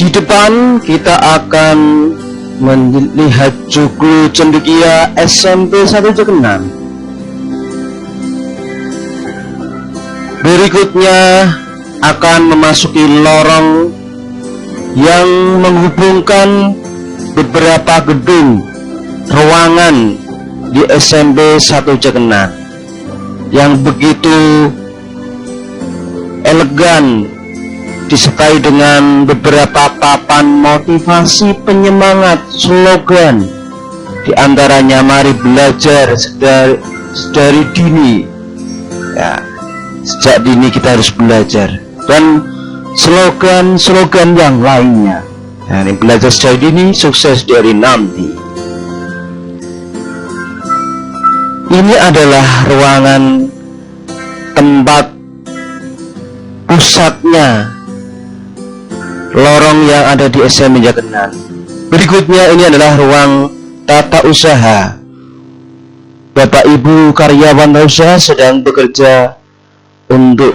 Di depan kita akan melihat joglo cendekia SMP 1 Cekenan. Berikutnya akan memasuki lorong yang menghubungkan beberapa gedung ruangan di SMP 1 Cekenan yang begitu elegan, disertai dengan beberapa papan motivasi penyemangat, slogan, diantaranya mari belajar sedari dini. Ya, sejak dini kita harus belajar, dan slogan-slogan yang lainnya. Nah, ini belajar sejak dini, sukses dari nanti. Ini adalah ruangan tempat pusatnya lorong yang ada di SMP Cekenan. Berikutnya ini adalah ruang tata usaha. Bapak Ibu karyawan tata usaha sedang bekerja untuk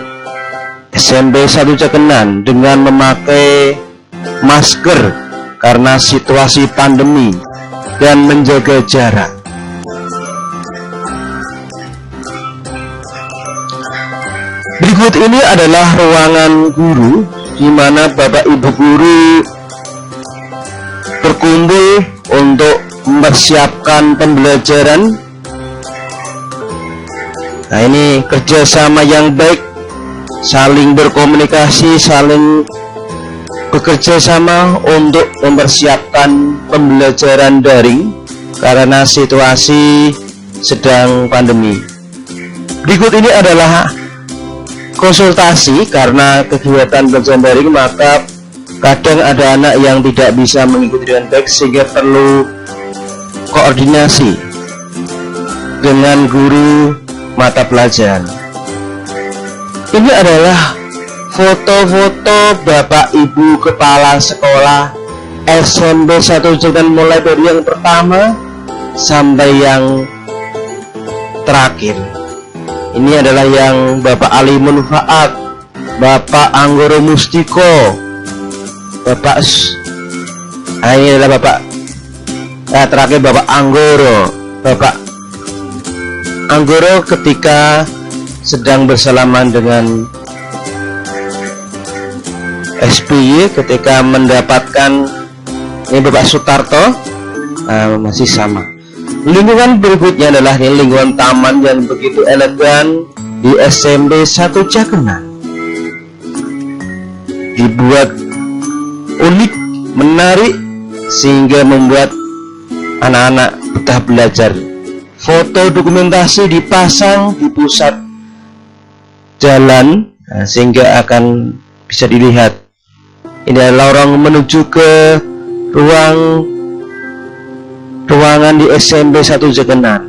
SMP 1 Cekenan dengan memakai masker karena situasi pandemi dan menjaga jarak. Berikut ini adalah ruangan guru, di mana Bapak Ibu guru berkumpul untuk mempersiapkan pembelajaran. Nah, ini kerjasama yang baik, saling berkomunikasi, saling bekerja sama untuk mempersiapkan pembelajaran daring karena situasi sedang pandemi. Berikut ini adalah konsultasi karena kegiatan belajar daring, maka kadang ada anak yang tidak bisa mengikuti dengan baik sehingga perlu koordinasi dengan guru mata pelajaran. Ini adalah foto-foto Bapak Ibu kepala sekolah SMP 1 Cekenan, mulai dari yang pertama sampai yang terakhir. Ini adalah yang Bapak Ali Munfaat, Bapak Anggoro Mustiko, ini adalah Bapak terakhir Bapak Anggoro. Bapak Anggoro ketika sedang bersalaman dengan SBY ketika mendapatkan, ini Bapak Sutarto, masih sama. Lingkungan berikutnya adalah lingkungan taman yang begitu elegan di SMP 1 Cekenan. Dibuat unik, menarik, sehingga membuat anak-anak betah belajar. Foto dokumentasi dipasang di pusat jalan, sehingga akan bisa dilihat. Ini adalah lorong menuju ke ruangan di SMP 1 Cekenan.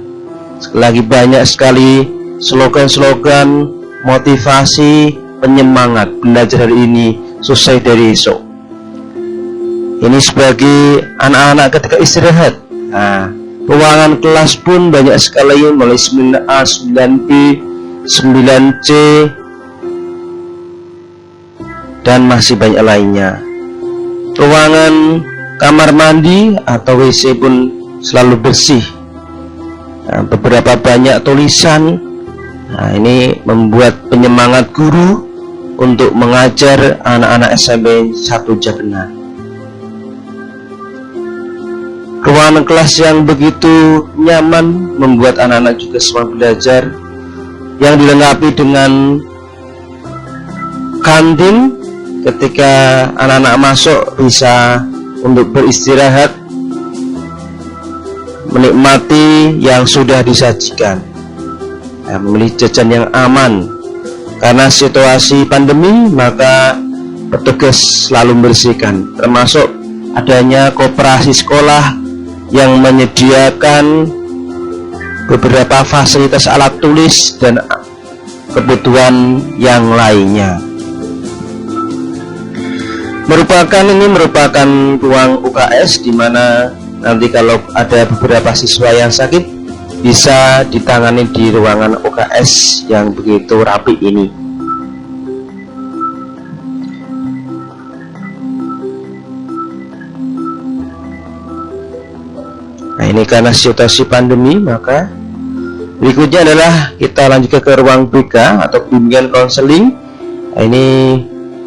Sekali lagi banyak sekali slogan-slogan motivasi penyemangat, belajar hari ini, selesai dari esok. Ini sebagai anak-anak ketika istirahat. Nah, ruangan kelas pun banyak sekali, mulai 9A, 9B, 9C, dan masih banyak lainnya. Ruangan kamar mandi atau WC pun selalu bersih. Nah, beberapa banyak tulisan. Nah, ini membuat penyemangat guru untuk mengajar anak-anak SMP 1 Cekenan. Ruangan kelas yang begitu nyaman membuat anak-anak juga semangat belajar, yang dilengkapi dengan kantin ketika anak-anak masuk bisa untuk beristirahat, menikmati yang sudah disajikan, memilih jajan yang aman. Karena situasi pandemi, maka petugas selalu membersihkan, termasuk adanya koperasi sekolah yang menyediakan beberapa fasilitas alat tulis dan kebutuhan yang lainnya. Ini merupakan ruang UKS, di mana nanti kalau ada beberapa siswa yang sakit bisa ditangani di ruangan UKS yang begitu rapi ini. Ini karena situasi pandemi, maka berikutnya adalah kita lanjut ke ruang BK atau bimbingan konseling. Ini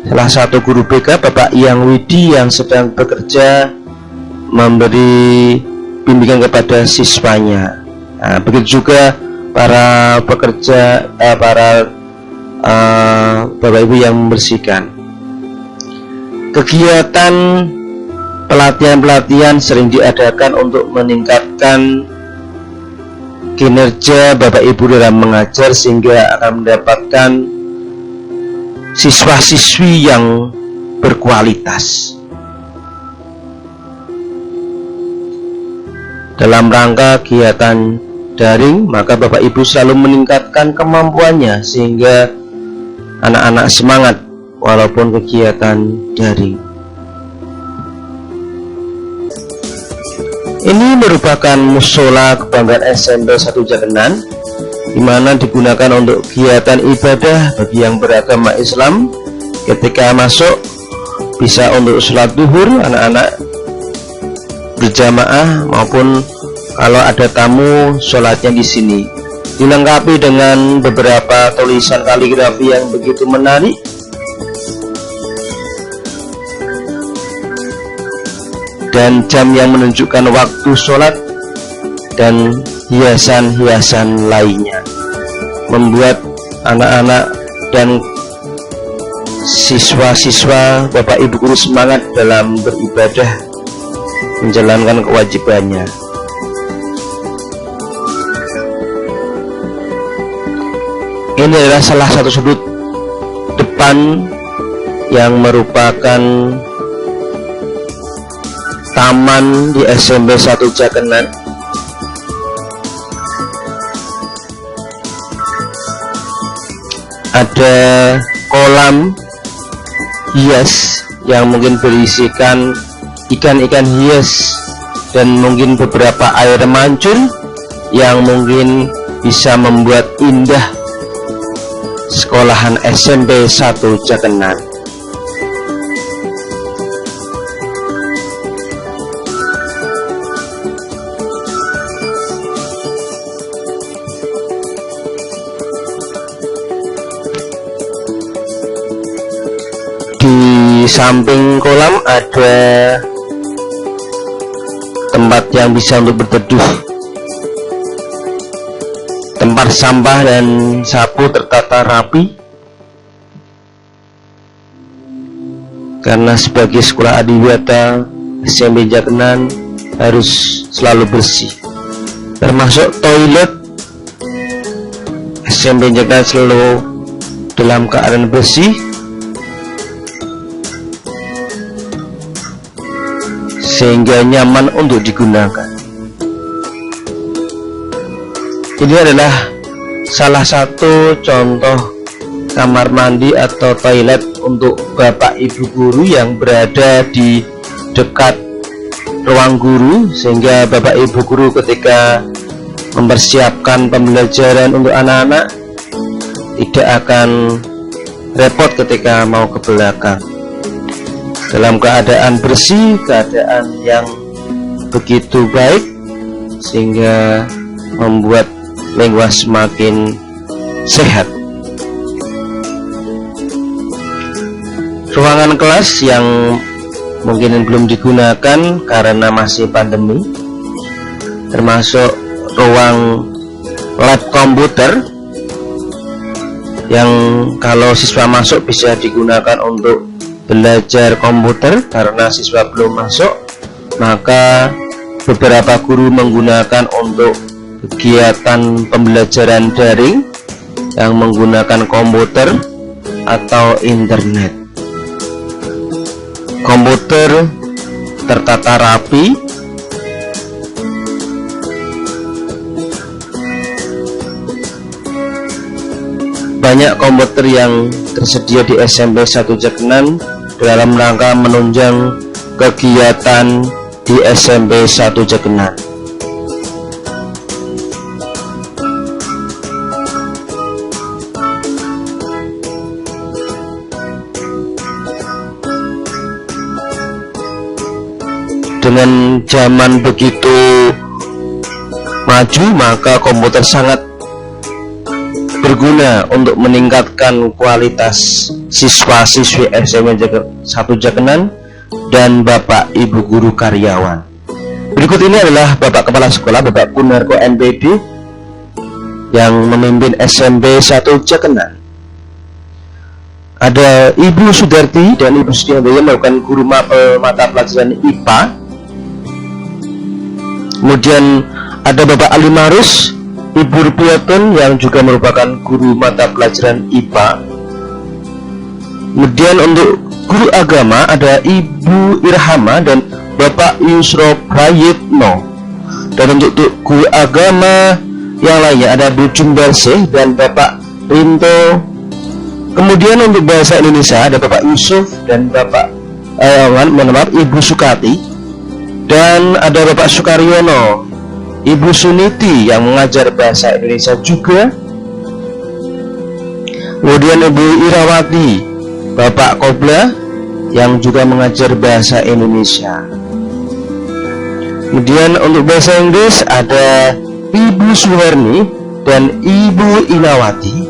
salah satu guru BK, Bapak Yang Widi, yang sedang bekerja memberi bimbingan kepada siswanya. Nah, begitu juga para pekerja, Bapak Ibu yang membersihkan. Kegiatan pelatihan-pelatihan sering diadakan untuk meningkatkan kinerja Bapak Ibu dalam mengajar, sehingga akan mendapatkan siswa-siswi yang berkualitas. Dalam rangka kegiatan daring, maka Bapak Ibu selalu meningkatkan kemampuannya sehingga anak-anak semangat walaupun kegiatan daring. Ini merupakan musola kebanggaan SMP 1 Jakenan, di mana digunakan untuk kegiatan ibadah bagi yang beragama Islam. Ketika masuk bisa untuk sholat duhur anak-anak berjamaah, maupun kalau ada tamu sholatnya di sini. Dilengkapi dengan beberapa tulisan kaligrafi yang begitu menarik. Dan jam yang menunjukkan waktu sholat dan hiasan-hiasan lainnya, membuat anak-anak dan siswa-siswa Bapak Ibu guru semangat dalam beribadah, menjalankan kewajibannya. Ini adalah salah satu sudut depan yang merupakan taman di SMP 1 Jakenan. Ada kolam hias yang mungkin berisikan ikan-ikan hias, dan mungkin beberapa air mancur yang mungkin bisa membuat indah sekolahan SMP 1 Jakenan. Di samping kolam ada tempat yang bisa untuk berteduh. Tempat sampah dan sapu tertata rapi, karena sebagai sekolah adiwiyata SMP Jakenan harus selalu bersih. Termasuk toilet SMP Jakenan selalu dalam keadaan bersih, sehingga nyaman untuk digunakan. Ini adalah salah satu contoh kamar mandi atau toilet untuk Bapak Ibu guru yang berada di dekat ruang guru, sehingga Bapak Ibu guru ketika mempersiapkan pembelajaran untuk anak-anak tidak akan repot ketika mau ke belakang. Dalam keadaan bersih, keadaan yang begitu baik, sehingga membuat lingkungan semakin sehat. Ruangan kelas yang mungkin belum digunakan karena masih pandemi, termasuk ruang lab komputer yang kalau siswa masuk bisa digunakan untuk belajar komputer. Karena siswa belum masuk, maka beberapa guru menggunakan untuk kegiatan pembelajaran daring yang menggunakan komputer atau internet. Komputer tertata rapi, banyak komputer yang tersedia di SMP 1 Jakenan dalam rangka menunjang kegiatan di SMP 1 Jakenan. Dengan zaman begitu maju, maka komputer sangat berguna untuk meningkatkan kualitas siswa-siswi SMP 1 Jakenan dan Bapak Ibu guru karyawan. Berikut ini adalah Bapak Kepala Sekolah, Bapak Kunarko NPD, yang memimpin SMP 1 Jakenan. Ada Ibu Sudarti dan Ibu Sudianto yang melakukan guru mata pelajaran IPA. Kemudian ada Bapak Ali Marus, Ibu Rupiatun yang juga merupakan guru mata pelajaran IPA. Kemudian untuk guru agama ada Ibu Irhama dan Bapak Yusro Prayitno. Dan untuk guru agama yang lainnya ada Bu Jumbarsih dan Bapak Rinto. Kemudian untuk bahasa Indonesia ada Bapak Yusuf dan Bapak Ibu Sukati, dan ada Bapak Sukaryono, Ibu Suniti yang mengajar bahasa Indonesia juga. Kemudian Ibu Irawati, Bapak Kobla yang juga mengajar bahasa Indonesia. Kemudian untuk bahasa Inggris ada Ibu Suherni dan Ibu Inawati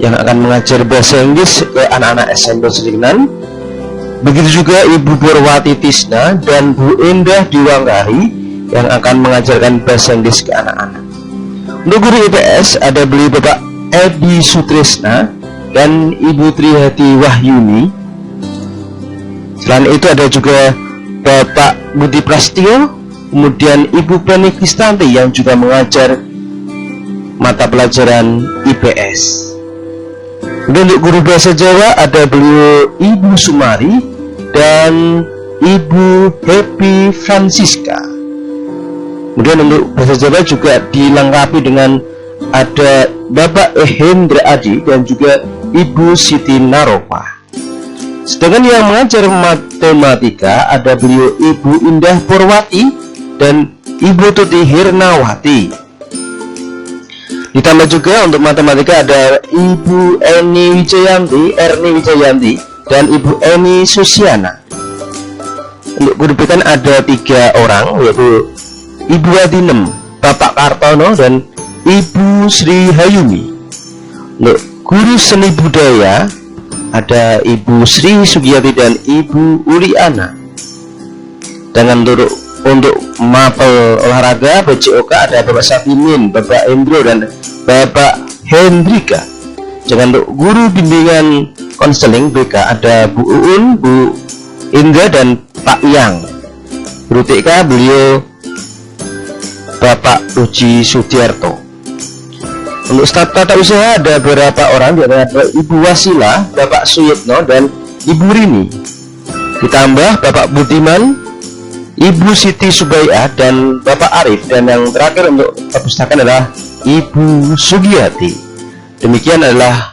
yang akan mengajar bahasa Inggris ke anak-anak SMP Jakenan. Begitu juga Ibu Purwati Tisna dan Bu Indah Diwangkari yang akan mengajarkan bahasa Inggris ke anak-anak. Untuk guru IPS ada beliau Bapak Edi Sutrisna dan Ibu Trihati Wahyuni. Selain itu ada juga Bapak Budi Prastio, kemudian Ibu Penny Kristanti yang juga mengajar mata pelajaran IPS. Dan untuk guru bahasa Jawa ada beliau Ibu Sumari dan Ibu Happy Francisca. Kemudian untuk bahasa Jawa juga dilengkapi dengan ada Bapak Hendra Adi dan juga Ibu Siti Naropa. Sedangkan yang mengajar matematika ada beliau Ibu Indah Purwati dan Ibu Tuti Hirnawati. Ditambah juga untuk matematika ada Ibu Erni Wijayanti dan Ibu Eni Susiana. Untuk guru BK ada 3 orang, yaitu Ibu Adinem, Bapak Kartono dan Ibu Sri Hayumi. Untuk guru seni budaya ada Ibu Sri Sugiyati dan Ibu Uliana. Dan untuk mapel olahraga BCOK ada Bapak Sapimin, Bapak Endro dan Bapak Hendrika. Jangan untuk guru bimbingan konseling BK ada Bu Uun, Bu Indra dan Pak Yang. Guru TK beliau Bapak Puji Sudiarto. Untuk staf tata usaha ada beberapa orang, yaitu ada Ibu Wasila, Bapak Suyitno dan Ibu Rini. Ditambah Bapak Budiman, Ibu Siti Subaiah dan Bapak Arif, dan yang terakhir untuk perpustakaan adalah Ibu Sugiyati. Demikian adalah